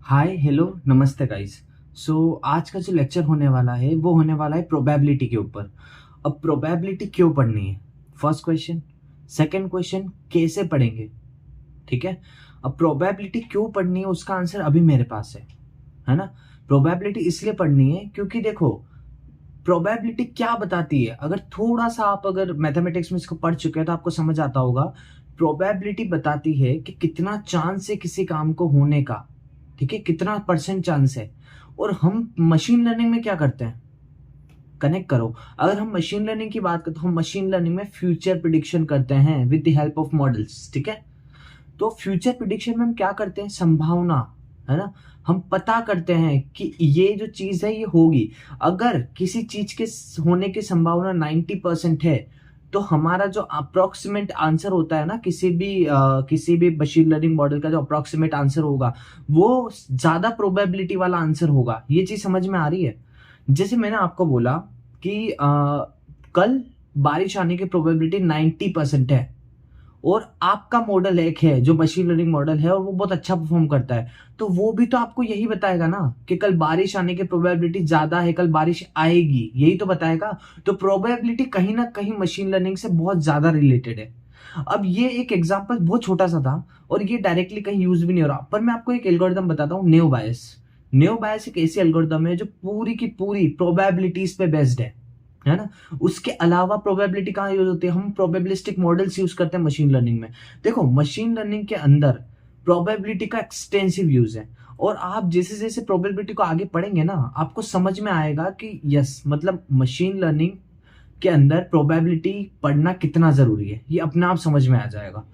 Hi hello नमस्ते guys. आज का जो लेक्चर होने वाला है वो होने वाला है प्रोबेबिलिटी के ऊपर। अब प्रोबेबिलिटी क्यों पढ़नी है, फर्स्ट क्वेश्चन। सेकंड क्वेश्चन, कैसे पढ़ेंगे। ठीक है। अब प्रोबेबिलिटी क्यों पढ़नी है उसका आंसर अभी मेरे पास है ना। प्रोबेबिलिटी इसलिए पढ़नी है क्योंकि देखो, प्रोबेबिलिटी क्या बताती है, अगर थोड़ा सा आप अगर मैथमेटिक्स में इसको पढ़ चुके हैं तो आपको समझ आता होगा। प्रोबेबिलिटी बताती है कि कितना चांस है किसी काम को होने का। ठीक है, कितना परसेंट चांस है। और हम मशीन लर्निंग में क्या करते हैं, कनेक्ट करो। अगर हम मशीन लर्निंग की बात करते तो हम मशीन लर्निंग में फ्यूचर प्रिडिक्शन करते हैं with the help of models. ठीक है। तो फ्यूचर प्रिडिक्शन में हम क्या करते हैं, संभावना, है ना। हम पता करते हैं कि ये जो चीज है ये होगी। अगर किसी चीज के होने की संभावना 90% है तो हमारा जो अप्रोक्सीमेट आंसर होता है ना, किसी भी मशीन लर्निंग मॉडल का जो अप्रोक्सीमेट आंसर होगा वो ज्यादा प्रोबेबिलिटी वाला आंसर होगा। ये चीज समझ में आ रही है। जैसे मैंने आपको बोला कि कल बारिश आने की प्रोबेबिलिटी 90% है, और आपका मॉडल एक है जो मशीन लर्निंग मॉडल है और वो बहुत अच्छा परफॉर्म करता है, तो वो भी तो आपको यही बताएगा ना कि कल बारिश आने की प्रोबेबिलिटी ज्यादा है, कल बारिश आएगी, यही तो बताएगा। तो प्रोबेबिलिटी कहीं ना कहीं मशीन लर्निंग से बहुत ज्यादा रिलेटेड है। अब ये एक एग्जांपल बहुत छोटा सा था और ये डायरेक्टली कहीं यूज भी नहीं हो रहा, पर मैं आपको एक एल्गोरिदम बताता हूँ, नेओ बायस। नेओ बायस एक ऐसी एल्गोरिदम है जो पूरी की पूरी प्रोबेबिलिटीज पे बेस्ड है ना। उसके अलावा प्रोबेबिलिटी कहाँ यूज होती है, हम प्रोबेबिलिस्टिक मॉडल्स यूज करते हैं मशीन लर्निंग में। देखो, मशीन लर्निंग के अंदर प्रोबेबिलिटी का एक्सटेंसिव यूज है, और आप जैसे जैसे प्रोबेबिलिटी को आगे पढ़ेंगे ना आपको समझ में आएगा कि यस, मतलब मशीन लर्निंग के अंदर प्रोबेबिलिटी पढ़ना कितना जरूरी है, ये अपने आप समझ में आ जाएगा।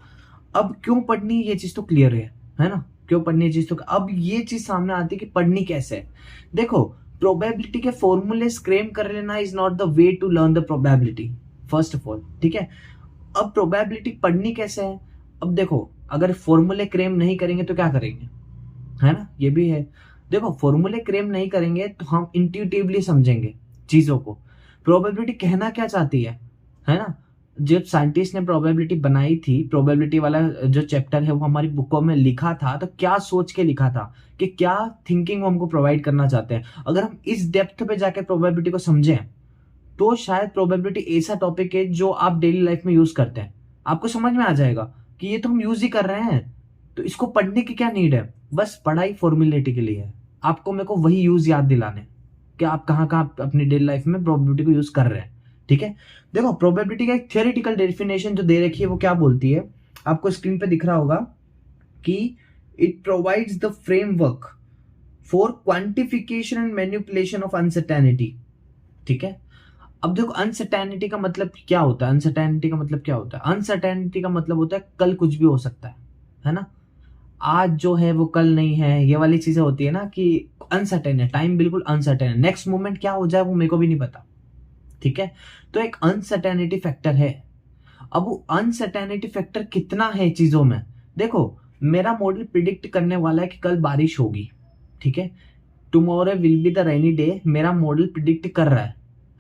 अब क्यों पढ़नी ये चीज तो क्लियर है ना। क्यों पढ़नी ये चीज तो, अब ये चीज सामने आती है कि पढ़नी कैसे है। देखो, प्रोबेबिलिटी के फॉर्मूले स्क्रेम कर लेना is not the way to learn the probability, first of all. ठीक है। अब प्रोबेबिलिटी पढ़नी कैसे है। अब देखो, अगर फॉर्मूले क्रेम नहीं करेंगे तो क्या करेंगे, है ना, ये भी है। देखो, फॉर्मूले क्रेम नहीं करेंगे तो हम इंट्यूटिवली समझेंगे चीजों को। प्रोबेबिलिटी कहना क्या चाहती है ना। जब साइंटिस्ट ने प्रोबेबिलिटी बनाई थी, प्रोबेबिलिटी वाला जो चैप्टर है वो हमारी बुकों में लिखा था, तो क्या सोच के लिखा था कि क्या थिंकिंग वो हमको प्रोवाइड करना चाहते हैं। अगर हम इस डेप्थ पे जाके प्रोबेबिलिटी को समझें तो शायद प्रोबेबिलिटी ऐसा टॉपिक है जो आप डेली लाइफ में यूज करते हैं, आपको समझ में आ जाएगा कि ये तो हम यूज ही कर रहे हैं, तो इसको पढ़ने की क्या नीड है। बस पढ़ाई फॉर्मेलिटी के लिए है, आपको मेरे को वही यूज याद दिलाने कि आप कहाँ कहाँ अपनी डेली लाइफ में प्रोबेबिलिटी को यूज कर रहे हैं। ठीक है। देखो, प्रोबेबिलिटी का एक थियोरेटिकल डेफिनेशन जो दे रखी है वो क्या बोलती है, आपको स्क्रीन पे दिख रहा होगा कि it provides the framework for quantification and manipulation of uncertainty. ठीक है। अब देखो, अनसर्टेनिटी का मतलब क्या होता है, अनसर्टेनिटी का मतलब क्या होता है, अनसर्टेनिटी का मतलब होता है कल कुछ भी हो सकता है ना। आज जो है वो कल नहीं है, ये वाली चीजें होती है ना कि अनसर्टेन है, टाइम बिल्कुल अनसर्टेन है, नेक्स्ट मोमेंट क्या हो जाए वो मेरे को भी नहीं पता। ठीक है। तो एक अनसर्टेनिटी फैक्टर है। अब वो अनसर्टेनिटी फैक्टर कितना है चीजों में, देखो, मेरा मॉडल प्रिडिक्ट करने वाला है कि कल बारिश होगी। ठीक है। Tomorrow will be the rainy day, मेरा मॉडल प्रिडिक्ट कर रहा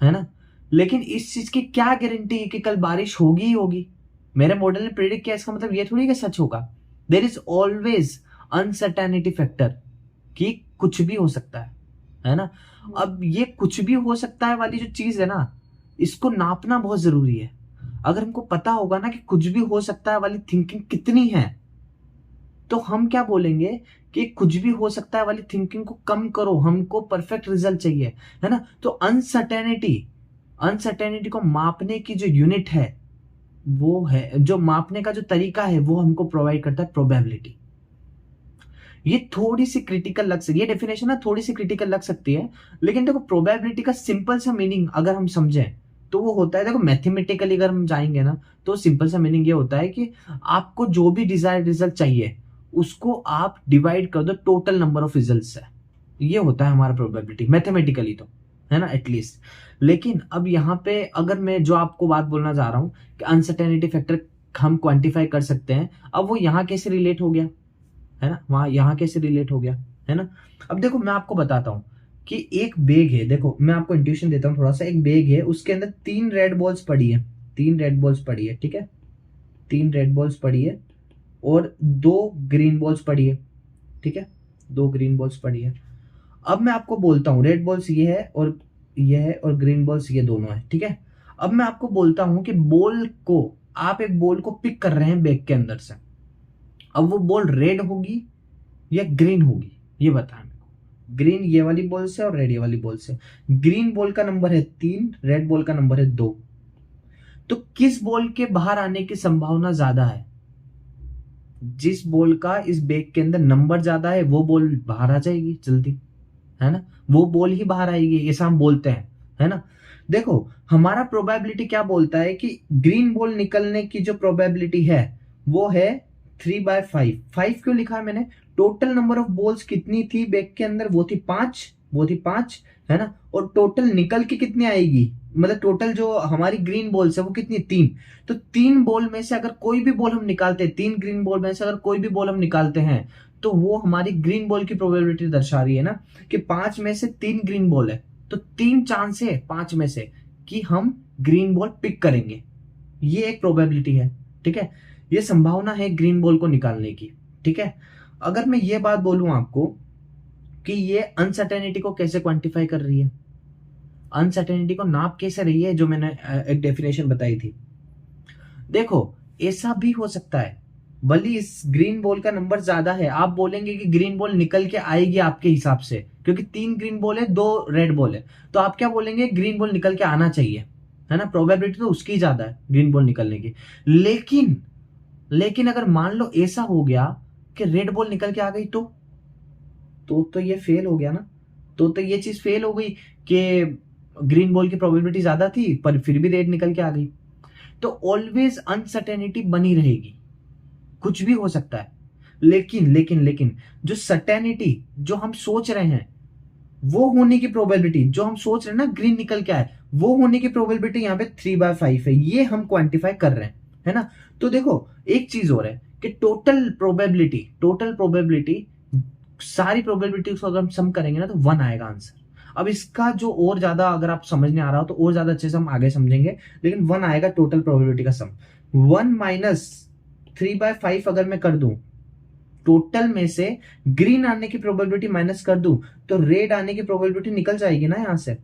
है ना। लेकिन इस चीज की क्या गारंटी है कि कल बारिश होगी ही होगी। मेरे मॉडल ने प्रिडिक्ट किया, इसका मतलब ये थोड़ी कि सच होगा। There is always uncertainty factor, कि कुछ भी हो सकता है ना। अब ये कुछ भी हो सकता है वाली जो चीज है ना, इसको नापना बहुत जरूरी है। अगर हमको पता होगा ना कि कुछ भी हो सकता है वाली थिंकिंग कितनी है, तो हम क्या बोलेंगे कि कुछ भी हो सकता है वाली थिंकिंग को कम करो, हमको परफेक्ट रिजल्ट चाहिए, है ना। तो अनसर्टेनिटी, अनसर्टेनिटी को मापने की जो यूनिट है, वो है जो मापने का जो तरीका है वो हमको प्रोवाइड करता है प्रोबेबिलिटी। ये थोड़ी सी क्रिटिकल लग सकती है, ये डेफिनेशन ना थोड़ी सी क्रिटिकल लग सकती है, लेकिन देखो, प्रोबेबिलिटी का सिंपल सा मीनिंग अगर हम समझें तो वो होता है, देखो मैथमेटिकली अगर हम जाएंगे ना तो सिंपल सा मीनिंग ये होता है कि आपको जो भी डिजायर्ड रिजल्ट चाहिए उसको आप डिवाइड कर दो टोटल नंबर ऑफ रिजल्ट से। ये होता है हमारा प्रोबेबिलिटी मैथमेटिकली, तो है ना, एटलीस्ट। लेकिन अब यहाँ पे अगर मैं जो आपको बात बोलना चाह रहा हूँ कि अनसर्टेनिटी फैक्टर हम क्वांटिफाई कर सकते हैं, अब वो यहाँ कैसे रिलेट हो गया, है ना, वहां यहां कैसे रिलेट हो गया, है ना। अब देखो, मैं आपको बताता हूं कि एक बैग है, देखो मैं आपको इंट्यूशन देता हूं थोड़ा सा। एक बैग है, उसके अंदर 3 रेड बॉल्स पड़ी है, 3 रेड बॉल्स पड़ी है। ठीक है। 3 रेड बॉल्स पड़ी है और 2 ग्रीन बॉल्स पड़ी है। ठीक है। 2 ग्रीन बॉल्स पड़ी है। अब मैं आपको बोलता हूँ रेड बॉल्स ये है और ग्रीन बॉल्स ये दोनों है, ठीक है। अब मैं आपको बोलता हूं कि आप एक बॉल को पिक कर रहे हैं बैग के अंदर से। अब वो बॉल रेड होगी या ग्रीन होगी, ये बताएं मेरे को। ग्रीन ये वाली बॉल से और रेड ये वाली बॉल से। ग्रीन बॉल का नंबर है 3, रेड बॉल का नंबर है 2। तो किस बॉल के बाहर आने की संभावना ज्यादा है? जिस बॉल का इस बैग के अंदर नंबर ज्यादा है वो बॉल बाहर आ जाएगी जल्दी, है ना। वो बॉल ही बाहर आएगी, ऐसा हम बोलते हैं, है ना। देखो हमारा प्रोबेबिलिटी क्या बोलता है कि ग्रीन बॉल निकलने की जो प्रोबेबिलिटी है वो है 3/5। 5 क्यों लिखा है मैंने? टोटल नंबर ऑफ बॉल्स कितनी थी बैग के अंदर? वो थी 5, है ना। और टोटल निकल के कितनी आएगी, मतलब टोटल जो हमारी ग्रीन बॉल्स है वो कितनी? 3। तो 3 बॉल में से अगर कोई भी बॉल हम निकालते हैं, 3 ग्रीन बॉल में से अगर कोई भी बॉल हम निकालते हैं तो वो हमारी ग्रीन बॉल की प्रोबेबिलिटी दर्शा रही है ना, कि 5 में से 3 ग्रीन बॉल है, तो 3 चांस है 5 में से कि हम ग्रीन बॉल पिक करेंगे। ये एक प्रोबेबिलिटी है, ठीक है। ये संभावना है ग्रीन बॉल को निकालने की, ठीक है। अगर मैं ये बात बोलूं आपको कि ये अनसर्टेनिटी को कैसे क्वांटिफाई कर रही है, अनसर्टेनिटी को नाप कैसे रही है, जो मैंने एक डेफिनेशन बताई थी। देखो ऐसा भी हो सकता है, भले इस ग्रीन बॉल का नंबर ज्यादा है, आप बोलेंगे कि ग्रीन बॉल निकल के आएगी आपके हिसाब से, क्योंकि 3 ग्रीन बॉल है 2 रेड बॉल है, तो आप क्या बोलेंगे? ग्रीन बॉल निकल के आना चाहिए, है ना। प्रोबेबिलिटी तो उसकी ज्यादा है ग्रीन बॉल निकलने की। लेकिन अगर मान लो ऐसा हो गया कि रेड बॉल निकल के आ गई, तो ये फेल हो गया ना। तो ये चीज फेल हो गई कि ग्रीन बॉल की प्रोबेबिलिटी ज्यादा थी पर फिर भी रेड निकल के आ गई। तो ऑलवेज अनसर्टेनिटी बनी रहेगी, कुछ भी हो सकता है। लेकिन जो सर्टेनिटी, जो हम सोच रहे हैं वो होने की प्रोबेबिलिटी, जो हम सोच रहे हैं ना ग्रीन निकल के आए, वो होने की प्रोबेबिलिटी यहाँ पे 3/5 है। ये हम क्वांटिफाई कर रहे हैं, है ना। तो देखो एक चीज और है कि टोटल प्रोबेबिलिटी सारी प्रोबेबिलिटी को अगर हम सम करेंगे ना तो 1 आएगा आंसर। अब इसका जो और ज्यादा अगर आप समझने आ रहा हो तो और ज्यादा अच्छे से हम आगे समझेंगे, लेकिन 1 आएगा टोटल प्रोबेबिलिटी का सम। 1 माइनस 3/5 अगर मैं कर दूं, टोटल में से ग्रीन आने की प्रोबेबिलिटी माइनस कर दूं तो रेड आने की प्रोबेबिलिटी निकल जाएगी ना। यहां से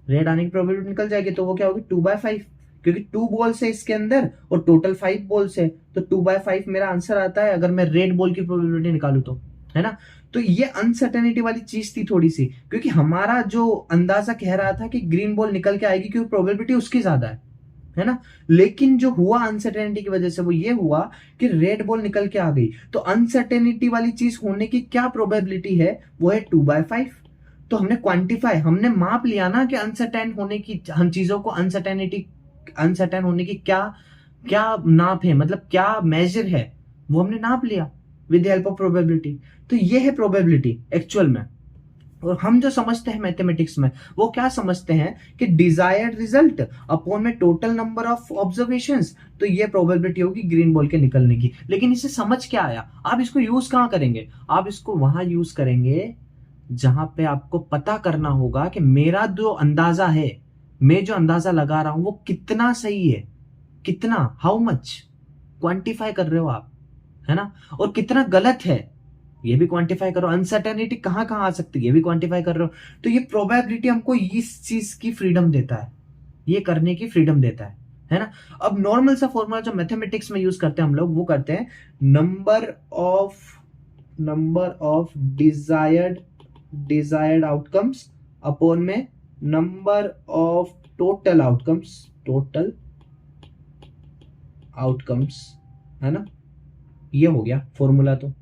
रेड आने की प्रोबेबिलिटी निकल जाएगी, तो वो क्या होगी? 2/5, क्योंकि 2 बॉल्स है इसके अंदर और टोटल 5 बॉल्स है, तो 2/5 मेरा आंसर आता है अगर मैं रेड बॉल की प्रोबेबिलिटी निकालू तो, है ना। तो ये अनसर्टेनिटी वाली चीज थी थोड़ी सी, क्योंकि हमारा जो अंदाजा कह रहा था कि ग्रीन बॉल निकल के आएगी क्योंकि प्रोबेबिलिटी उसकी ज्यादा है ना। लेकिन जो हुआ अनसर्टेनिटी की वजह से वो ये हुआ कि रेड बॉल निकल के आ गई। तो अनसर्टेनिटी वाली चीज होने की क्या प्रोबेबिलिटी है? वो है 2/5। तो हमने क्वांटिफाई, हमने माप लिया ना कि अनसर्टेन होने की, हम चीजों को अनसर्टेन होने की क्या क्या नाप है, मतलब क्या मेजर है, वो हमने नाप लिया विद हेल्प ऑफ प्रोबेबिलिटी। तो ये है प्रोबेबिलिटी एक्चुअल में। और हम जो समझते हैं मैथमेटिक्स में, वो क्या समझते हैं कि डिजायर्ड रिजल्ट अपॉन में टोटल नंबर ऑफ ऑब्जर्वेशंस, तो ये प्रोबेबिलिटी होगी ग्रीन बॉल के निकलने की। लेकिन इसे समझ क्या आया? आप इसको यूज कहां करेंगे? आप इसको वहां यूज करेंगे जहां पे आपको पता करना होगा कि मेरा जो अंदाजा है, मैं जो अंदाजा लगा रहा हूं वो कितना सही है, कितना, हाउ मच क्वांटिफाई कर रहे हो आप, है ना। और कितना गलत है ये भी क्वांटिफाई करो। अनसर्टेनिटी कहां कहां आ सकती है ये भी क्वांटिफाई कर रहे हो। तो ये प्रोबेबिलिटी हमको इस चीज की फ्रीडम देता है, ये करने की फ्रीडम देता है ना। अब नॉर्मल सा फॉर्मूला जो मैथमेटिक्स में यूज करते हैं हम लोग, वो करते हैं number of desired outcomes upon में नंबर ऑफ टोटल आउटकम्स, है ना। ये हो गया फॉर्मूला, तो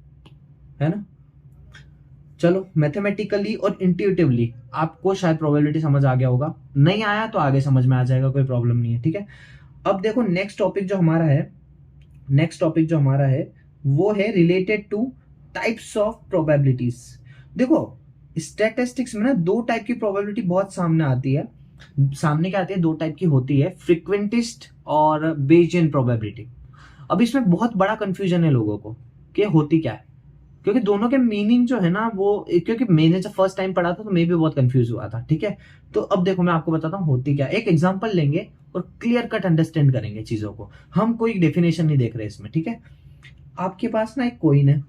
है ना। चलो मैथमेटिकली और इंट्यूटिवली आपको शायद प्रोबेबिलिटी समझ आ गया होगा, नहीं आया तो आगे समझ में आ जाएगा, कोई प्रॉब्लम नहीं है, ठीक है। अब देखो नेक्स्ट टॉपिक जो हमारा है वो है related two types of probabilities. देखो स्टैटिस्टिक्स में ना 2 टाइप की प्रोबेबिलिटी बहुत सामने आती है, सामने क्या आती है, 2 टाइप की होती है, फ्रीक्वेंटिस्ट और बेजियन प्रोबेबिलिटी। अब इसमें बहुत बड़ा कंफ्यूजन है लोगों को कि होती क्या है, क्योंकि दोनों के मीनिंग जो है ना वो, क्योंकि मैंने जब फर्स्ट टाइम पढ़ा था तो मैं भी बहुत कंफ्यूज हुआ था, ठीक है। तो अब देखो मैं आपको बताता हूँ होती क्या। एक एग्जांपल लेंगे और क्लियर कट अंडरस्टैंड करेंगे चीजों को, हम कोई डेफिनेशन नहीं देख रहे इसमें, ठीक है। आपके पास ना एक कॉइन है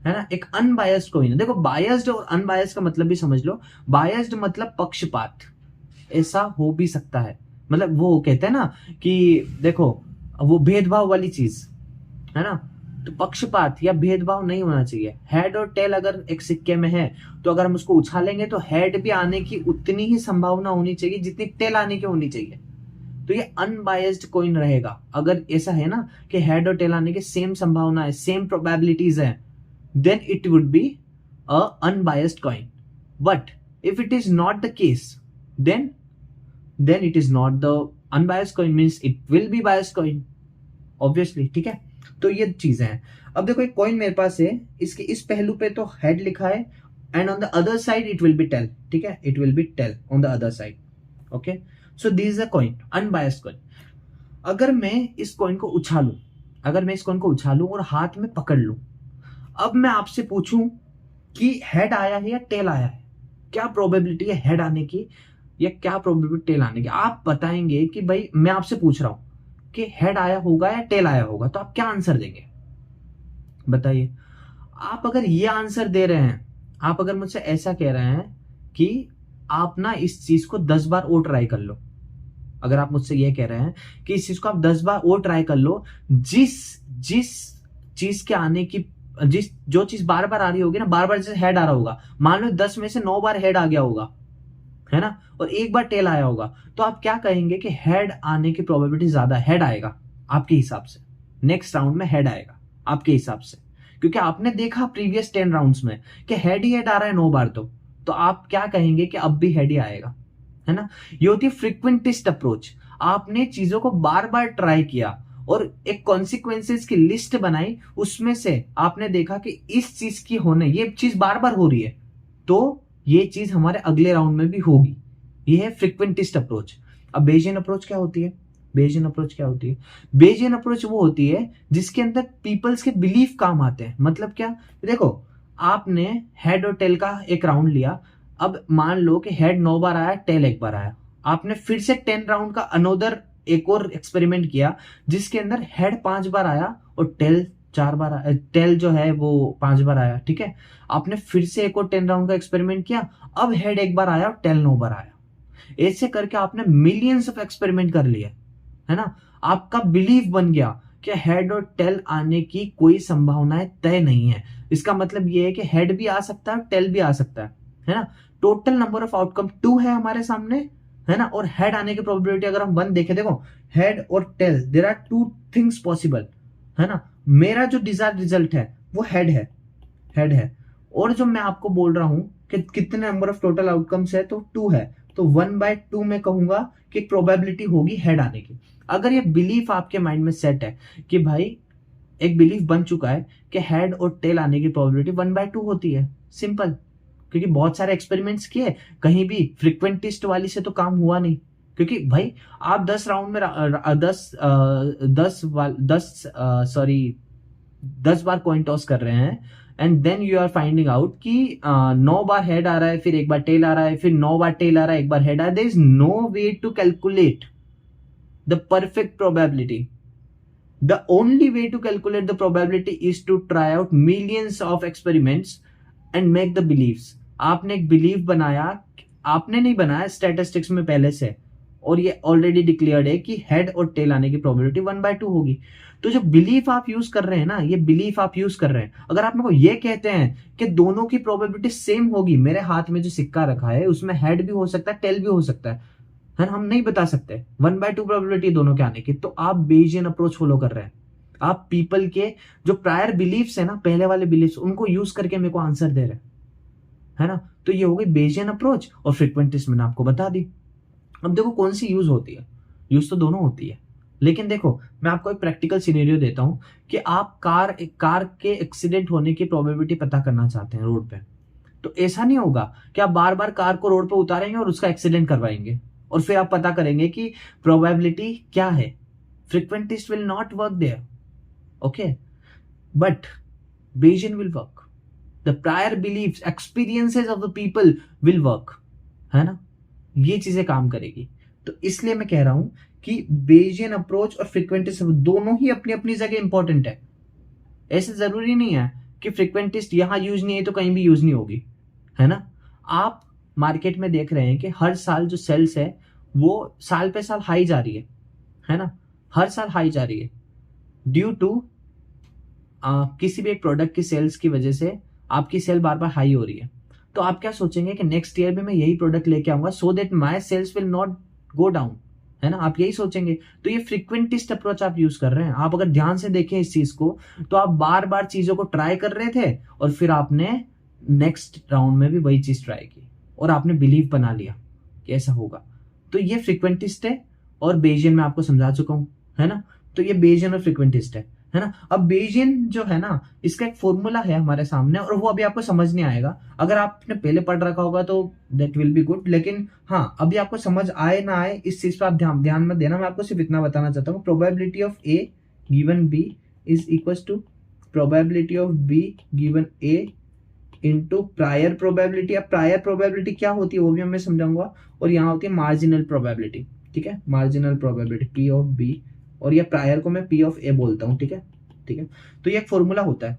है ना, एक अनबायस्ड कॉइन है। देखो बायस्ड और अनबायस्ड का मतलब भी समझ लो। बायस्ड मतलब पक्षपात, ऐसा हो भी सकता है, मतलब वो कहते हैं ना कि देखो वो भेदभाव वाली चीज है ना, तो पक्षपात या भेदभाव नहीं होना चाहिए। हेड और टेल अगर एक सिक्के में है तो अगर हम उसको उछालेंगे तो हेड भी आने की उतनी ही संभावना होनी चाहिए जितनी टेल आने की होनी चाहिए। तो ये अनबायस्ड कॉइन रहेगा। अगर ऐसा है ना कि हेड और टेल आने की सेम संभावना है, सेम प्रोबेबिलिटीज है, then it would be a unbiased coin. But if it is not the case, then it is not the unbiased coin, means it will be biased coin obviously। ठीक है, तो ये चीजें हैं। अब देखो एक कॉइन मेरे पास है, इसके इस पहलू पे तो हेड लिखा है and on the other side it will be tail. ठीक है, it will be tail on the other side. Okay, so this is a coin, unbiased coin. अगर मैं इस कॉइन को उछालूं, अगर मैं इस कॉइन को उछालूं और हाथ में पकड़ लूं, अब मैं आपसे पूछूं कि हेड आया है या टेल आया है, क्या प्रोबेबिलिटी है हेड आने की या क्या प्रोबेबिलिटी टेल आने की, आप बताएंगे कि भाई मैं आपसे पूछ रहा हूं कि हेड आया होगा या टेल आया होगा, तो आप क्या आंसर देंगे बताइए। आप अगर ये आंसर दे रहे हैं, आप अगर मुझसे ऐसा कह रहे हैं कि आप ना इस चीज को 10 बार और ट्राई कर लो, अगर आप मुझसे ये कह रहे हैं कि इस चीज को आप 10 बार और ट्राई कर लो, जिस जिस चीज के आने की, जो चीज बार बार आ रही होगी ना, बार बार जैसे हेड आ रहा होगा, मान लो 10 में से 9 बार हेड आ गया होगा, है ना, और एक बार टेल आया होगा, तो आप क्या कहेंगे कि हेड आने की प्रोबेबिलिटी ज्यादा, हेड आएगा आपके हिसाब से, नेक्स्ट राउंड में हेड आएगा आपके हिसाब से, क्योंकि आपने देखा प्रीवियस 10 राउंड्स में कि हेड ही हेड आ रहा है 9 बार, तो आप क्या कहेंगे कि अब भी हेड ही आएगा, है ना। ये होती है फ्रीक्वेंटिस्ट अप्रोच। आपने चीजों को बार बार ट्राई किया और एक कॉन्सिक्वेंसेस की लिस्ट बनाई, उसमें से आपने देखा कि इस चीज की होने, ये चीज बार बार हो रही है, तो ये चीज हमारे अगले राउंड में भी होगी। ये है फ्रीक्वेंटिस्ट अप्रोच। अब बेजियन अप्रोच क्या होती है? बेजियन अप्रोच क्या होती है? बेजियन अप्रोच वो होती है जिसके अंदर पीपल्स के बिलीफ काम आते हैं। मतलब क्या, देखो आपने हेड और टेल का एक राउंड लिया, अब मान लो कि हेड 9 बार आया, टेल एक बार आया, आपने फिर से 10 राउंड का अनोदर एक और एक्सपेरिमेंट किया जिसके अंदर हेड 5 बार आया और टेल 4 बार आया, टेल जो है वो 5 बार आया। ठीक है, आपने फिर से एक और 10 राउंड का एक्सपेरिमेंट किया, अब हेड एक बार आया और टेल 9 बार आया। ऐसे करके आपने मिलियंस ऑफ एक्सपेरिमेंट कर लिए, है ना। आपका बिलीफ बन गया कि हेड और टेल आने की कोई संभावनाएं तय नहीं है। इसका मतलब यह है कि हेड भी आ सकता है, टेल भी आ सकता है ना। टोटल नंबर ऑफ आउटकम 2 है हमारे सामने, है ना, और हेड आने की प्रोबेबिलिटी अगर हम 1 देखें, देखो हेड और tail, there are 2 things possible, है ना। मेरा जो डिजायर्ड रिजल्ट है वो हेड है, हेड है, और जो मैं आपको बोल रहा हूं कि कितने नंबर ऑफ टोटल आउटकम्स है, तो 2 है, तो 1/2 में कहूंगा कि प्रोबेबिलिटी होगी हेड आने की। अगर ये बिलीफ आपके माइंड में सेट है कि भाई एक बिलीफ बन चुका है कि हेड और टेल आने की प्रोबेबिलिटी 1/2 होती है, सिंपल, क्योंकि बहुत सारे एक्सपेरिमेंट्स किए, कहीं भी फ्रीक्वेंटिस्ट वाली से तो काम हुआ नहीं। क्योंकि भाई आप 10 राउंड में 10 बार कॉइन टॉस कर रहे हैं and then you are finding out कि 9 बार हेड आ रहा है, फिर एक बार टेल आ रहा है, फिर 9 बार टेल आ रहा है, एक बार हेड आ रहा है। There is no way to calculate the perfect probability. The only way to calculate the probability is to try out millions of experiments and make the beliefs। आपने एक बिलीफ बनाया, आपने नहीं बनाया, स्टैटिस्टिक्स में पहले से, और ये ऑलरेडी डिक्लेयर्ड है कि हेड और टेल आने की प्रोबेबिलिटी 1/2 होगी। तो जो बिलीफ आप यूज कर रहे हैं ना, ये बिलीफ आप यूज कर रहे हैं। अगर आप मेरे को ये कहते हैं कि दोनों की प्रोबेबिलिटी सेम होगी, मेरे हाथ में जो सिक्का रखा है उसमें हेड भी हो सकता है, टेल भी हो सकता है ना, हम नहीं बता सकते 1/2 प्रोबेबिलिटी दोनों के आने की, तो आप बेजियन अप्रोच फॉलो कर रहे हैं। आप पीपल के जो प्रायर बिलीफ्स है ना, पहले वाले बिलीफ्स, उनको यूज करके मेरे को आंसर दे रहे हैं, है ना। तो ये हो गई बेजियन अप्रोच और फ्रीक्वेंटिस्ट मैंने आपको बता दी। अब देखो कौन सी यूज होती है, यूज तो दोनों होती है, लेकिन देखो मैं आपको एक प्रैक्टिकल सिनेरियो देता हूं कि आप कार के एक्सीडेंट होने की प्रोबेबिलिटी पता करना चाहते हैं रोड पे। तो ऐसा नहीं होगा कि आप बार बार कार को रोड पे उतारेंगे और उसका एक्सीडेंट करवाएंगे और फिर आप पता करेंगे कि प्रोबेबिलिटी क्या है। Frequentist will not work there, okay, but Bayesian will work। The prior beliefs, experiences of the people will work, है ना, ये चीजें काम करेगी। तो इसलिए मैं कह रहा हूं कि Bayesian अप्रोच और फ्रीक्वेंटिस्ट दोनों ही अपनी अपनी जगह इंपॉर्टेंट है। ऐसे जरूरी नहीं है कि फ्रीक्वेंटिस्ट यहाँ यूज नहीं है तो कहीं भी यूज नहीं होगी, है ना। आप मार्केट में देख रहे हैं कि हर साल जो सेल्स है वो साल पे साल हाई जा रही है ना, हर साल हाई जा रही है ड्यू टू किसी भी एक प्रोडक्ट की सेल्स की वजह से आपकी सेल बार बार हाई हो रही है। तो आप क्या सोचेंगे कि नेक्स्ट ईयर में मैं यही प्रोडक्ट लेके आऊंगा so that my sales will not go down, है ना, आप यही सोचेंगे। तो ये फ्रीक्वेंटिस्ट अप्रोच आप यूज कर रहे हैं। आप अगर ध्यान से देखें इस चीज को तो आप बार बार चीजों को ट्राई कर रहे थे और फिर आपने नेक्स्ट राउंड में भी वही चीज ट्राई की और आपने बिलीव बना लिया कि ऐसा होगा। तो ये फ्रीक्वेंटिस्ट है और बेजियन मैं आपको समझा चुका हूं, है ना। तो ये बेजियन और फ्रीक्वेंटिस्ट है ना। अब बेजियन जो है ना, इसका एक फॉर्मूला है हमारे सामने और वो अभी आपको समझ नहीं आएगा। अगर आपने पहले पढ़ रखा होगा तो दैट विल बी गुड, लेकिन हाँ अभी आपको समझ आए ना आए इस चीज पर आप ध्यान मत देना। मैं आपको सिर्फ इतना बताना चाहता हूँ, probability of A given B is equal to probability of B given A into prior probability. अब प्रायर प्रोबेबिलिटी क्या होती है वो भी मैं समझाऊंगा। और यहाँ होती है मार्जिनल प्रोबेबिलिटी, ठीक है, marginal probability P of B, और ये प्रायर को मैं पी ऑफ ए बोलता हूँ, ठीक है ठीक है। तो ये एक फॉर्मूला होता है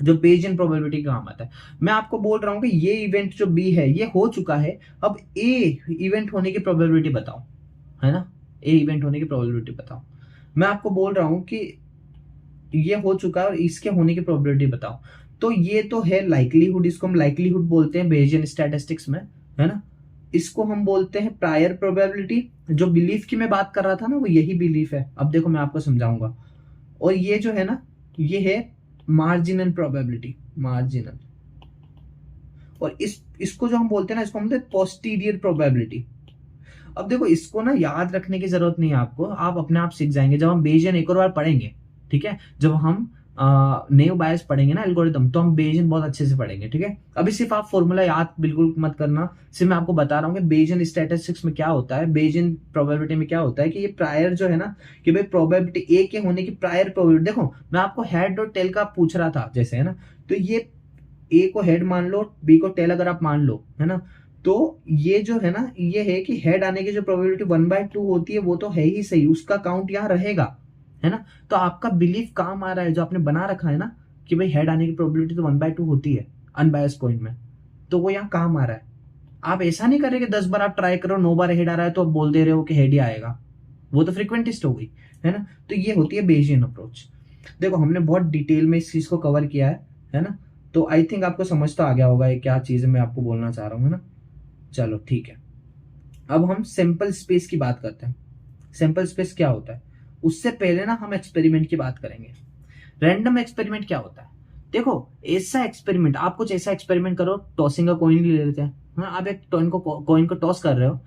जो बेजियन प्रोबेबिलिटी का काम आता है। मैं आपको बोल रहा हूँ कि ये इवेंट जो बी है ये हो चुका है, अब ए इवेंट होने की प्रोबेबिलिटी बताओ, है ना, ए इवेंट होने की प्रोबेबिलिटी बताओ। मैं आपको बोल रहा हूँ कि ये हो चुका है और इसके होने की प्रोबेबिलिटी बताओ। तो ये तो है लाइकलीहुड, इसको हम लाइकलीहुड बोलते हैं बेजियन स्टैटिस्टिक्स में, है ना। इसको हम बोलते हैं प्रायर प्रोबेबिलिटी। जो बिलीफ की मैं बात कर रहा था ना वो यही बिलीफ है। अब देखो मैं आपको समझाऊंगा। और ये जो है ना ये है मार्जिनल प्रोबेबिलिटी, मार्जिनल। और इसको जो हम बोलते हैं ना इसको हम बोलते हैं पोस्टीरियर प्रोबेबिलिटी। अब देखो इसको ना याद रखने की जरूरत नहीं है आपको, आप अपने आप सीख जाएंगे जब हम बेजियन एक और बार पढ़ेंगे, ठीक है। जब हम नेव बायस पढ़ेंगे ना एल्गोरिथम तो हम बेजियन बहुत अच्छे से पढ़ेंगे, ठीक है। अभी सिर्फ आप फॉर्मूला याद बिल्कुल मत करना, सिर्फ मैं आपको बता रहा हूँ कि बेजियन स्टैटिस्टिक्स में क्या होता है, बेजियन प्रोबेबिलिटी में क्या होता है कि ये प्रायर जो है ना कि भाई प्रोबेबिलिटी ए के होने की प्रायर प्रोबेबिलिटी। देखो मैं आपको हेड और टेल का पूछ रहा था जैसे, है ना, तो ये ए को हेड मान लो, बी को टेल अगर आप मान लो, है ना, तो ये जो है ना ये है कि हेड आने की जो प्रोबेबिलिटी 1/2 होती है वो तो है ही सही, उसका काउंट यहाँ रहेगा, है ना। तो आपका बिलीफ काम आ रहा है जो आपने बना रखा है ना कि भाई हेड आने की प्रोबेबिलिटी तो 1/2 होती है अनबायस पॉइंट में, तो वो यहाँ काम आ रहा है। आप ऐसा नहीं करें कि 10 बार आप ट्राई करो 9 बार हेड आ रहा है तो आप बोल दे रहे हो कि हेड ही आएगा, वो तो फ्रीक्वेंटिस्ट हो गई, है ना। तो ये होती है बेजियन अप्रोच। देखो हमने बहुत डिटेल में इस चीज को कवर किया है ना। तो आई थिंक आपको समझ तो आ गया होगा ये क्या चीज मैं आपको बोलना चाह रहा हूँ, है ना। चलो ठीक है, अब हम सैंपल स्पेस की बात करते हैं। सैंपल स्पेस क्या होता है उससे पहले ना हम एक्सपेरिमेंट की बात करेंगे। रैंडम एक्सपेरिमेंट क्या होता है, देखो ऐसा एक्सपेरिमेंट, आप कुछ ऐसा एक्सपेरिमेंट करो, टॉसिंग का कॉइन ले लेते हैं, आप एक कॉइन को टॉस कर रहे हो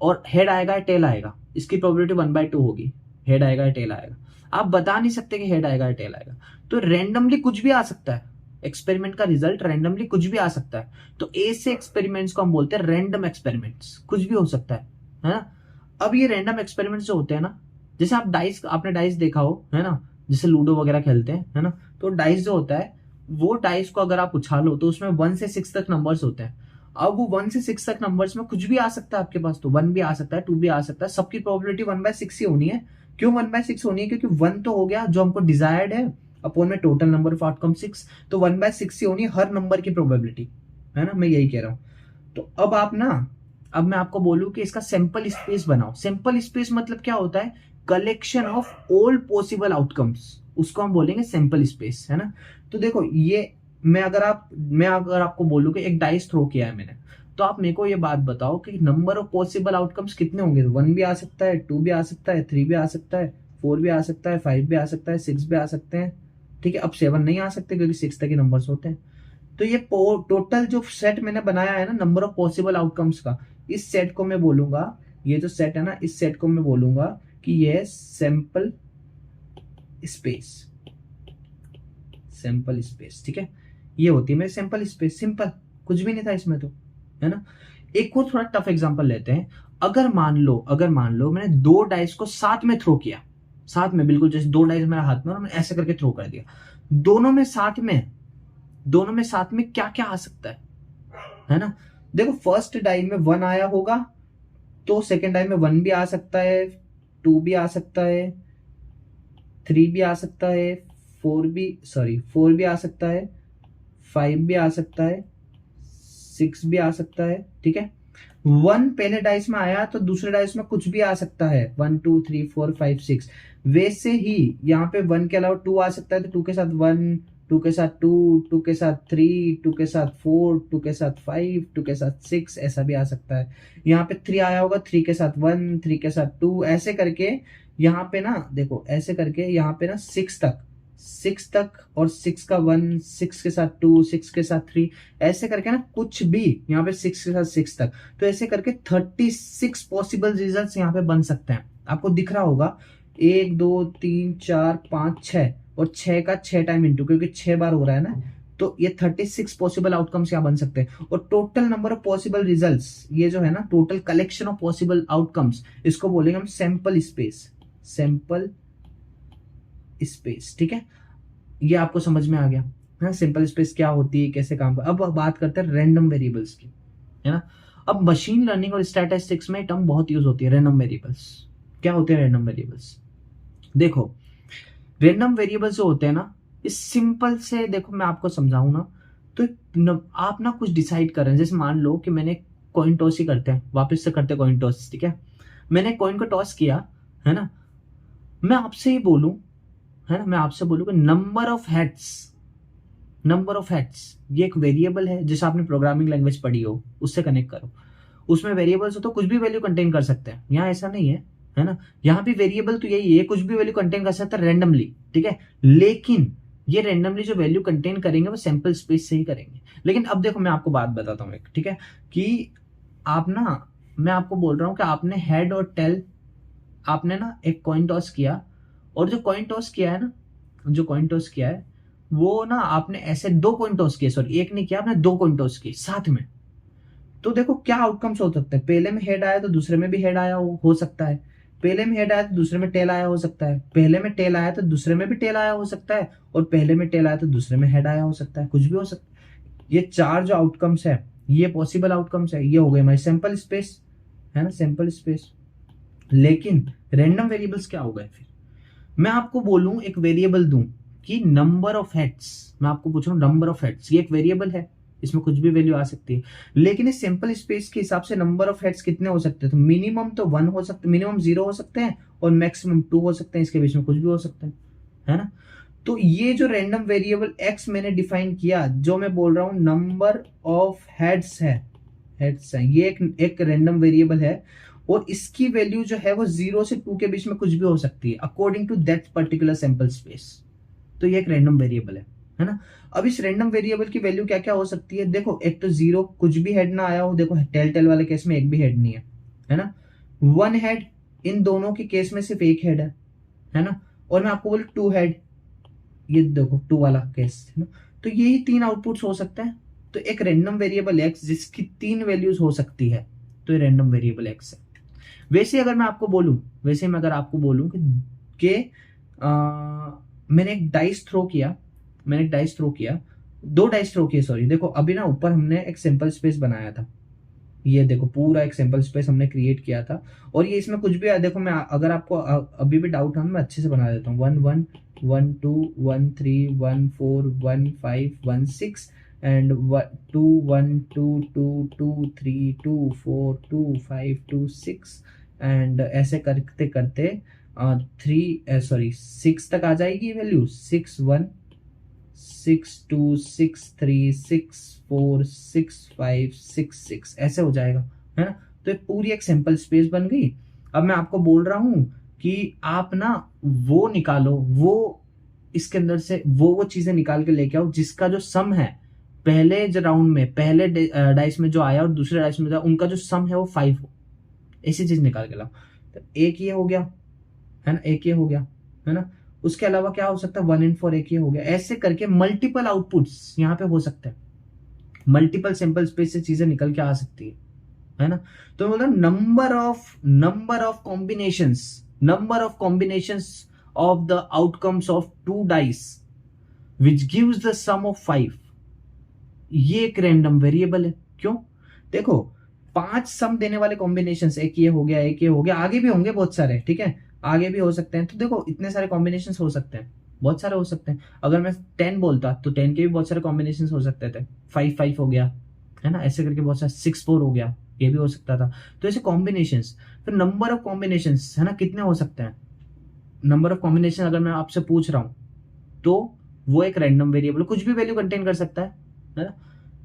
और हेड आएगा या टेल आएगा, इसकी प्रोबेबिलिटी 1/2 होगी, हेड आएगा या टेल आएगा। आप बता नहीं सकते कि हेड आएगा या टेल आएगा, तो रैंडमली कुछ भी आ सकता है, एक्सपेरिमेंट का रिजल्ट रैंडमली कुछ भी आ सकता है। तो ऐसे एक्सपेरिमेंट्स को हम बोलते हैं रैंडम एक्सपेरिमेंट्स, कुछ भी हो सकता है ना। अब ये रैंडम एक्सपेरिमेंट्स जो होते हैं ना, जैसे आप डाइस, आपने डाइस देखा हो, है ना, जैसे लूडो वगैरह खेलते हैं, है ना, तो डाइस जो होता है वो डाइस को अगर आप उछालो तो उसमें 1 से 6 तक नंबर्स होते हैं। अब वो 1 से 6 तक नंबर्स में कुछ भी आ सकता है आपके पास, तो 1 भी आ सकता है, 2 भी आ सकता है, सबकी प्रोबेबिलिटी 1/6 ही होनी है। क्यों 1/6 होनी है, क्योंकि 1 तो हो गया जो हमको डिजायर्ड है अपॉन में टोटल नंबर ऑफ आउटकम 6, तो 1/6 ही होनी है हर नंबर की प्रोबेबिलिटी, है ना, मैं यही कह रहा हूं। तो अब आप ना, अब मैं आपको बोलूं कि इसका सैंपल स्पेस बनाओ। सैंपल स्पेस मतलब क्या होता है, collection of all possible outcomes, उसको हम बोलेंगे सैंपल स्पेस, है ना। तो देखो ये मैं अगर आपको बोलूं कि एक डाइस थ्रो किया है मैंने, तो आप मेरे को ये बात बताओ कि नंबर ऑफ पॉसिबल आउटकम्स कितने होंगे। 1 भी आ सकता है, 2 भी आ सकता है, 3 भी आ सकता है, 4 भी आ सकता है, 5 भी आ सकता है, 6 भी आ सकते हैं, ठीक है। अब 7 नहीं आ सकते क्योंकि 6 तक के नंबर्स होते हैं। तो ये टोटल जो सेट मैंने बनाया है ना नंबर ऑफ पॉसिबल आउटकम्स का, इस सेट को मैं बोलूंगा, ये जो सेट है ना इस सेट को मैं बोलूंगा कि ये सैंपल स्पेस, सैंपल स्पेस, ठीक है। ये होती है मेरी सैंपल स्पेस, सिंपल, कुछ भी नहीं था इसमें तो, है ना। एक और थोड़ा टफ एग्जांपल लेते हैं। अगर मान लो मैंने 2 डाइस को साथ में थ्रो किया, साथ में बिल्कुल जैसे 2 डाइस मेरे हाथ में और मैंने ऐसे करके थ्रो कर दिया, दोनों में साथ में क्या क्या आ सकता है ना। देखो फर्स्ट डाई में 1 आया होगा तो सेकेंड डाई में 1 भी आ सकता है, 2 भी आ सकता है, 3 भी आ सकता है, 4 भी आ सकता है, 5 भी आ सकता है, 6 भी आ सकता है, ठीक है। 1 पहले डाइस में आया तो दूसरे डाइस में कुछ भी आ सकता है, 1 2 3 4 5 6। वैसे ही यहाँ पे 1 के अलावा 2 आ सकता है, तो 2 के साथ 1, 2 के साथ 2, 2 के साथ 3, 2 के साथ 4, 2 के साथ 5, 2 के साथ 6, ऐसा भी आ सकता है। यहाँ पे 3 आया होगा, 3 के साथ 1, 3 के साथ 2, ऐसे करके यहाँ पे ना देखो, ऐसे करके यहाँ पे ना 6 तक, 6 तक, और 6 का 1, 6 के साथ 2, 6 के साथ 3, ऐसे करके ना कुछ भी यहाँ पे 6 के साथ 6 तक, तो ऐसे करके 36 पॉसिबल रिजल्ट्स यहाँ पे बन सकते हैं। आपको दिख रहा होगा 1 2 3 4 5 6, और 6 का 6 टाइम इंटू, क्योंकि 6 बार हो रहा है ना, तो ये 36 पॉसिबल आउटकम्स यहाँ बन सकते हैं। और total number of possible results, ये जो है ना total collection of possible outcomes, इसको बोलेंगे हम सैंपल स्पेस, सैंपल स्पेस, ठीक है। ये आपको समझ में आ गया है, सिंपल स्पेस क्या होती है, कैसे काम। अब बात करते हैं रैंडम वेरिएबल्स की, है ना। अब मशीन लर्निंग और स्टैटिस्टिक्स में टर्म बहुत यूज होती है, रैंडम वेरिएबल्स। क्या होते हैं रैंडम वेरिएबल्स? देखो, रैंडम वेरिएबल्स जो होते हैं ना, इस सिंपल से देखो मैं आपको समझाऊं ना, तो आप ना कुछ डिसाइड कर रहे हैं। जैसे मान लो कि मैंने कॉइन टॉस ही करते हैं, वापस से करते हैं कॉइन टॉस, ठीक है। मैंने कॉइन को टॉस किया, है ना। मैं आपसे ही बोलूं, है ना, मैं आपसे बोलूं कि number of heads, number of heads ये एक वेरिएबल है। जैसे आपने प्रोग्रामिंग लैंग्वेज पढ़ी हो, उससे कनेक्ट करो। उसमें वेरिएबल्स हो तो कुछ भी वैल्यू कंटेन कर सकते हैं। यहाँ ऐसा नहीं है ना। यहाँ भी वेरिएबल तो यही है, कुछ भी वैल्यू कंटेन कर सकता है रैंडमली, ठीक है। लेकिन ये रैंडमली जो वैल्यू कंटेन करेंगे वो सैंपल स्पेस से ही करेंगे। लेकिन अब देखो मैं आपको बात बताता हूँ एक, ठीक है, कि आप ना, मैं आपको बोल रहा हूँ कि आपने हेड और टेल, आपने ना एक कॉइन टॉस किया, और जो कॉइन टॉस किया है ना, जो कॉइन टॉस किया है वो ना आपने ऐसे 2 कॉइन टॉस किए, सॉरी एक नहीं किया, आपने 2 कॉइन टॉस किए साथ में। तो देखो क्या आउटकम्स हो सकते हैं। पहले में हेड आया तो दूसरे में भी हेड आया हो सकता है। पहले में हेड आया तो दूसरे में टेल आया हो सकता है। पहले में टेल आया तो दूसरे में भी टेल आया हो सकता है। और पहले में टेल आया तो दूसरे में हेड आया हो सकता है, कुछ भी हो सकता है। ये 4 जो आउटकम्स है, ये पॉसिबल आउटकम्स है, ये हो गए हमारी सैंपल स्पेस, है ना, सैंपल स्पेस। लेकिन रैंडम वेरिएबल्स क्या हो गए? फिर मैं आपको बोलूं, एक वेरिएबल दूं कि नंबर ऑफ हेड्स, मैं आपको पूछ रहा हूं नंबर ऑफ हेड्स, ये एक वेरिएबल है, इसमें कुछ भी वैल्यू आ सकती है। लेकिन इस सिंपल स्पेस के हिसाब से नंबर ऑफ हेड्स कितने हो सकते हैं? तो मिनिमम तो 1 हो सकते, मिनिमम 0 हो सकते हैं, और मैक्सिमम 2 हो सकते हैं। इसके बीच में कुछ भी हो सकता है ना। तो ये जो रैंडम वेरिएबल x मैंने डिफाइन किया, जो मैं बोल रहा हूं नंबर ऑफ हेड्स है, हेड्स है, ये एक रैंडम वेरिएबल है। और इसकी वैल्यू जो है वो 0 से 2 के बीच में कुछ भी हो सकती है, according to that particular sample space. तो ये एक रैंडम वेरिएबल है ना। अब इस रैंडम वेरिएबल की वैल्यू क्या क्या हो सकती है? देखो, एक तो 0, कुछ भी हेड ना आया हो, देखो टेल टेल वाले केस में एक भी हेड नहीं है ना। 1 हेड, इन दोनों के केस में सिर्फ एक हेड है ना। और मैं आपको बोलूं 2 हेड, ये देखो 2 वाला केस है ना। तो यही 3 आउटपुट्स हो सकते हैं। तो एक रैंडम वेरिएबल एक्स जिसकी 3 वैल्यूज हो सकती है, तो ये रैंडम वेरिएबल एक्स है। वैसे अगर मैं आपको बोलूं, वैसे मैं अगर आपको बोलूं कि मैंने एक डाइस थ्रो किया, मैंने एक डाइस थ्रो किया, 2 डाइस थ्रो किए, सॉरी। देखो अभी ना ऊपर हमने एक सिंपल स्पेस बनाया था, ये देखो पूरा एक सैंपल स्पेस हमने क्रिएट किया था। और ये इसमें कुछ भी है, देखो मैं अगर आपको अभी भी डाउट है मैं अच्छे से बना देता हूँ। 1 1 1 2 1 3 1 4 1 5 1 6 एंड 2 1 2 2 2 3 2 4 2 5 2 6 एंड ऐसे करते करते 6 तक आ जाएगी वैल्यू। 6 1 6 2 6 3 6 4 6 5 6 6 ऐसे हो जाएगा, है ना। तो ये पूरी एक सैंपल स्पेस बन गई। अब मैं आपको बोल रहा हूं कि आप ना वो निकालो, वो इसके अंदर से वो चीजें निकाल के लेके आओ जिसका जो सम है, पहले जो राउंड में, पहले डाइस में जो आया और दूसरे डाइस में जो आया, उनका जो सम है वो 5 हो। ऐसी चीज निकाल के लाओ। तो एक ये हो गया, है ना, एक ये हो गया, है ना। उसके अलावा क्या हो सकता है? 1 and 4 एक ये हो गया। ऐसे करके मल्टीपल आउटपुट्स यहाँ पे हो सकते हैं, मल्टीपल सैंपल स्पेस से चीजें निकल के आ सकती है ना। तो मतलब number of combinations of the outcomes of 2 dice which gives the sum of 5, ये एक रैंडम वेरिएबल है। क्यों? देखो 5 सम देने वाले कॉम्बिनेशन, एक ये हो गया, एक ये हो गया, आगे भी होंगे बहुत सारे, ठीक है, आगे भी हो सकते हैं। तो देखो इतने सारे कॉम्बिनेशन हो सकते हैं, बहुत सारे हो सकते हैं। अगर मैं 10 बोलता तो 10 के भी बहुत सारे कॉम्बिनेशन हो सकते थे। 5 5 हो गया, है ना, ऐसे करके बहुत सारे 6 4 हो गया, ये भी हो सकता था। तो ऐसे कॉम्बिनेशन, फिर नंबर ऑफ कॉम्बिनेशन, है ना, कितने हो सकते हैं। नंबर ऑफ कॉम्बिनेशन अगर मैं आपसे पूछ रहा हूं तो वो एक रैंडम वेरिएबल कुछ भी वैल्यू कंटेन कर सकता है ना।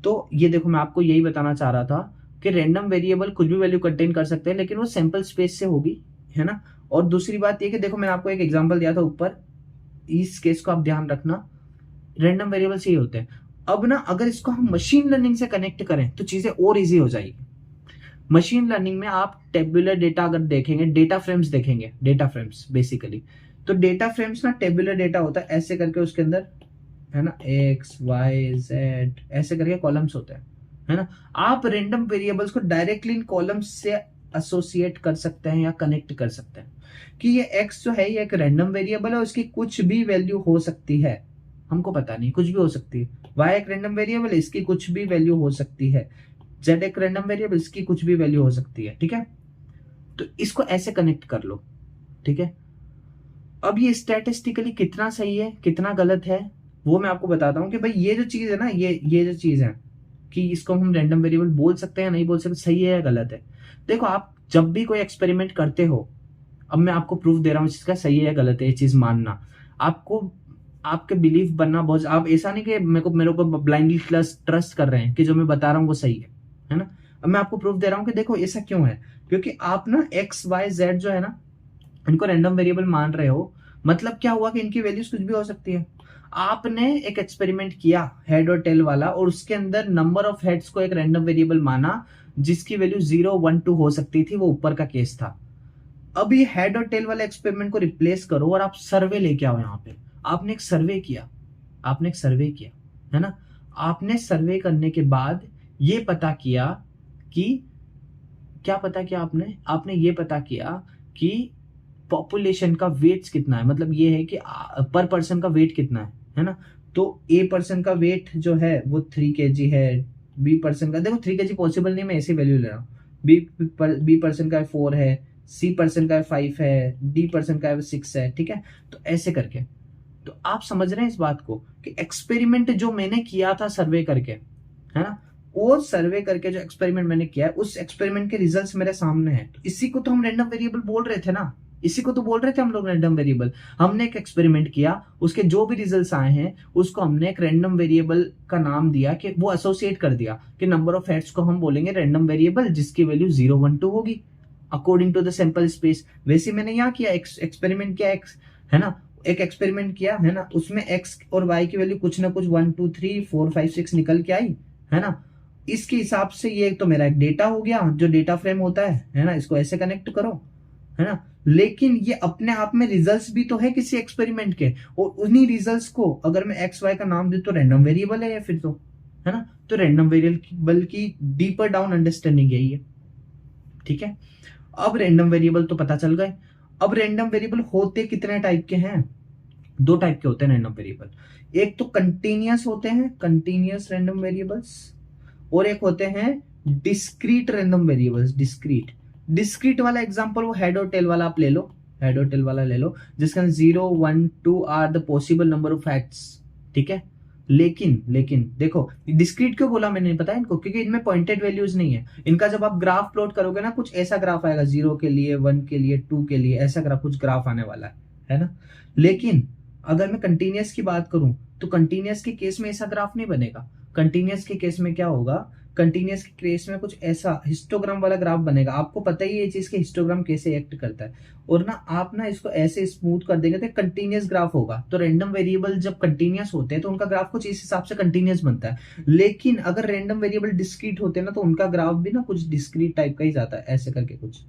तो ये देखो, मैं आपको यही बताना चाह रहा था कि रैंडम वेरिएबल कुछ भी वैल्यू कंटेन कर सकते हैं, लेकिन वो सैंपल स्पेस से होगी, है ना। और दूसरी बात ये कि देखो, मैंने आपको एक एग्जांपल दिया था ऊपर, इस केस को आप ध्यान रखना, रैंडम वेरिएबल्स ये होते हैं। अब ना अगर इसको हम मशीन लर्निंग से कनेक्ट करें तो चीजें और इजी हो जाएगी। मशीन लर्निंग में आप टेबुलर डेटा अगर देखेंगे, डेटा फ्रेम्स देखेंगे, डेटा फ्रेम्स बेसिकली, तो डेटा फ्रेम्स ना टेबुलर डेटा होता है ऐसे करके, उसके अंदर, है ना, एक्स वाई जेड ऐसे करके कॉलम्स होते हैं, है ना। आप रेंडम वेरिएबल्स को डायरेक्टली इन कॉलम्स से एसोसिएट कर सकते हैं या कनेक्ट कर सकते हैं कि ये एक्स जो है ये एक रैंडम वेरिएबल है, उसकी कुछ भी वैल्यू हो सकती है, हमको पता नहीं, कुछ भी हो सकती है। वाई एक रैंडम वेरिएबल है, इसकी कुछ भी वैल्यू हो सकती है। जेड एक रैंडम वेरिएबल, इसकी कुछ भी वैल्यू हो सकती है, ठीक है। तो इसको ऐसे कनेक्ट कर लो, ठीक है। अब ये स्टैटिस्टिकली कितना सही है कितना गलत है वो मैं आपको बताता हूं कि भाई ये जो चीज है ना, ये जो चीज है कि इसको हम रैंडम वेरिएबल बोल सकते हैं नहीं बोल सकते, सही है या गलत है। देखो, आप जब भी कोई एक्सपेरिमेंट करते हो, अब मैं आपको प्रूफ दे रहा हूँ इसका सही है या गलत है, ये चीज मानना आपको, आपके बिलीफ बनना बहुत, आप ऐसा नहीं कि मेरे को ब्लाइंडली ट्रस्ट कर रहे हैं कि जो मैं बता रहा हूँ वो सही है ना। अब मैं आपको प्रूफ दे रहा हूँ कि देखो ऐसा क्यों है, क्योंकि आप ना एक्स वाई जेड जो है ना, इनको रैंडम वेरिएबल मान रहे हो, मतलब क्या हुआ कि इनकी वैल्यूज कुछ भी हो सकती है। आपने एक एक्सपेरिमेंट किया हेड और टेल वाला, और उसके अंदर नंबर ऑफ हेड्स को एक रैंडम वेरिएबल माना जिसकी वैल्यू 0 1 2 हो सकती थी, वो ऊपर का केस था। अब ये हेड और टेल वाले एक्सपेरिमेंट को रिप्लेस करो और आप सर्वे लेके आओ यहाँ पे। आपने एक सर्वे किया, आपने एक सर्वे किया, है ना। आपने सर्वे करने के बाद ये पता किया कि, क्या पता किया आपने, आपने ये पता किया कि पॉपुलेशन का वेट कितना है, मतलब ये है कि पर पर्सन का वेट कितना है ना। तो ए पर्सन का वेट जो है वो 3 kg है, बी पर्सन का, देखो 3 kg पॉसिबल नहीं, मैं ऐसी वैल्यू ले रहा हूँ। बी पर्सन का 4 है, सी पर्सन का 5 है, डी पर्सन का 6 है, ठीक है। तो ऐसे करके, तो आप समझ रहे हैं इस बात को कि एक्सपेरिमेंट जो मैंने किया था सर्वे करके, है ना, वो सर्वे करके जो एक्सपेरिमेंट मैंने किया है, उस एक्सपेरिमेंट के रिजल्ट्स मेरे सामने हैं। तो इसी को तो हम रैंडम वेरिएबल बोल रहे थे ना, इसी को तो बोल रहे थे हम लोग रैंडम वेरिएबल। हमने एक एक्सपेरिमेंट किया, उसके जो भी रिजल्ट्स आए हैं उसको हमने एक रैंडम वेरिएबल का नाम दिया, कि वो एसोसिएट कर दिया कि नंबर ऑफ हेड्स को हम बोलेंगे रैंडम वेरिएबल जिसकी वैल्यू 0 1 2 होगी according to the sample space. वैसे मैंने यहाँ किया, एक्सपेरिमेंट किया, एक्स, है ना, एक एक्सपेरिमेंट किया, है ना, उसमें एक्स और वाई की वैल्यू कुछ ना कुछ 1 2 3 4 5 6 निकल के आई, है ना। इसके हिसाब से ये तो मेरा एक डेटा हो गया, जो डेटा फ्रेम होता है ना, इसको ऐसे कनेक्ट करो, है ना। लेकिन ये अपने आप में रिजल्ट्स भी तो है किसी एक्सपेरिमेंट के, और उन्हीं रिजल्ट्स को अगर मैं एक्स वाई का नाम दूं तो रैंडम वेरिएबल है, या फिर तो, है ना। तो रैंडम वेरिएबल की डीपर डाउन अंडरस्टैंडिंग यही है, ठीक है। अब रैंडम वेरिएबल तो पता चल गए। अब रैंडम वेरिएबल होते कितने टाइप के हैं, 2 टाइप के होते हैं रैंडम वेरिएबल। एक तो कंटिन्यूअस होते हैं, कंटिन्यूअस रैंडम वेरिएबल्स, और एक होते हैं discrete random variables. Discrete, discrete वाला एग्जांपल वो हेड और टेल वाला आप ले लो, हेड और टेल वाला ले लो, जिसका 0 1 2 are the possible number of facts, ठीक है। लेकिन देखो, डिस्क्रीट क्यों बोला मैंने पता है इनको, क्योंकि इनमें पॉइंटेड वैल्यूज नहीं है। इनका जब आप ग्राफ प्लॉट करोगे ना, कुछ ऐसा ग्राफ आएगा, 0 के लिए, 1 के लिए, 2 के लिए, ऐसा ग्राफ, कुछ ग्राफ आने वाला है ना। लेकिन अगर मैं कंटिन्यूअस की बात करूं तो कंटिन्यूअस के केस में ऐसा ग्राफ नहीं बनेगा। कंटिन्यूअस के केस में क्या होगा, कंटिन्यूअस के केस में कुछ ऐसा हिस्टोग्राम वाला ग्राफ बनेगा। आपको पता ही है ये चीज के हिस्टोग्राम कैसे एक्ट करता है, और ना आप ना इसको ऐसे स्मूथ कर देंगे तो कंटिन्यूअस ग्राफ होगा। तो रैंडम वेरिएबल जब कंटिन्यूअस होते हैं तो उनका ग्राफ कुछ इस हिसाब से कंटिन्यूअस बनता है। लेकिन अगर रैंडम वेरिएबल डिस्क्रीट होते हैं ना, तो उनका ग्राफ भी ना कुछ डिस्क्रीट टाइप का ही जाता है, ऐसे करके कुछ,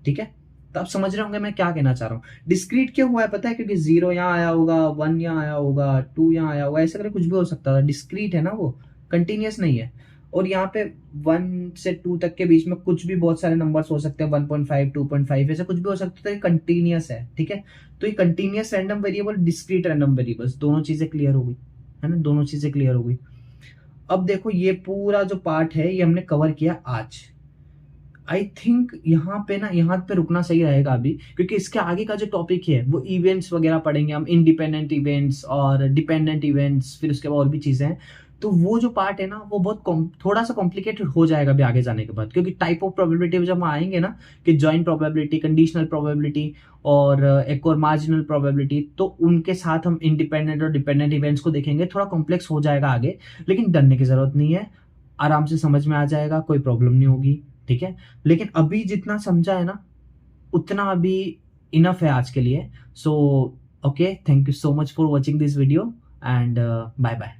ठीक है। तो आप समझ रहे होंगे मैं क्या कहना चाह रहा हूँ। डिस्क्रीट क्यों हुआ है पता है, क्योंकि 0 यहाँ आया होगा, 1 यहाँ आया होगा, 2 यहाँ आया होगा, ऐसे करके कुछ भी हो सकता था। डिस्क्रीट है ना, वो कंटिन्यूअस नहीं है। और यहाँ पे 1 से 2 तक के बीच में कुछ भी बहुत सारे नंबर्स हो सकते हैं, 1.5 2.5 ऐसे कुछ भी हो सकता है, कंटिन्यूअस है, ठीक है। तो ये continuous random variable, discrete random variables, दोनों चीजें क्लियर हो गई, है ना, दोनों चीजें क्लियर हो गई। अब देखो, ये पूरा जो पार्ट है ये हमने कवर किया आज। आई थिंक यहाँ पे रुकना सही रहेगा अभी, क्योंकि इसके आगे का जो टॉपिक है वो इवेंट्स वगैरह पढ़ेंगे हम, इंडिपेंडेंट इवेंट्स और डिपेंडेंट इवेंट्स, फिर उसके बाद और भी चीज़ें हैं। तो वो जो पार्ट है ना वो बहुत थोड़ा सा कॉम्प्लिकेटेड हो जाएगा अभी आगे जाने के बाद, क्योंकि टाइप ऑफ प्रोबेबिलिटी जब हम आएंगे ना, कि जॉइंट प्रोबेबिलिटी, कंडीशनल प्रोबेबिलिटी और एक और मार्जिनल प्रोबेबिलिटी, तो उनके साथ हम इंडिपेंडेंट और डिपेंडेंट इवेंट्स को देखेंगे। थोड़ा कॉम्प्लेक्स हो जाएगा आगे, लेकिन डरने की जरूरत नहीं है, आराम से समझ में आ जाएगा, कोई प्रॉब्लम नहीं होगी, ठीक है। लेकिन अभी जितना समझा है ना उतना अभी इनफ है आज के लिए। So okay, thank you so much for watching this video and bye bye.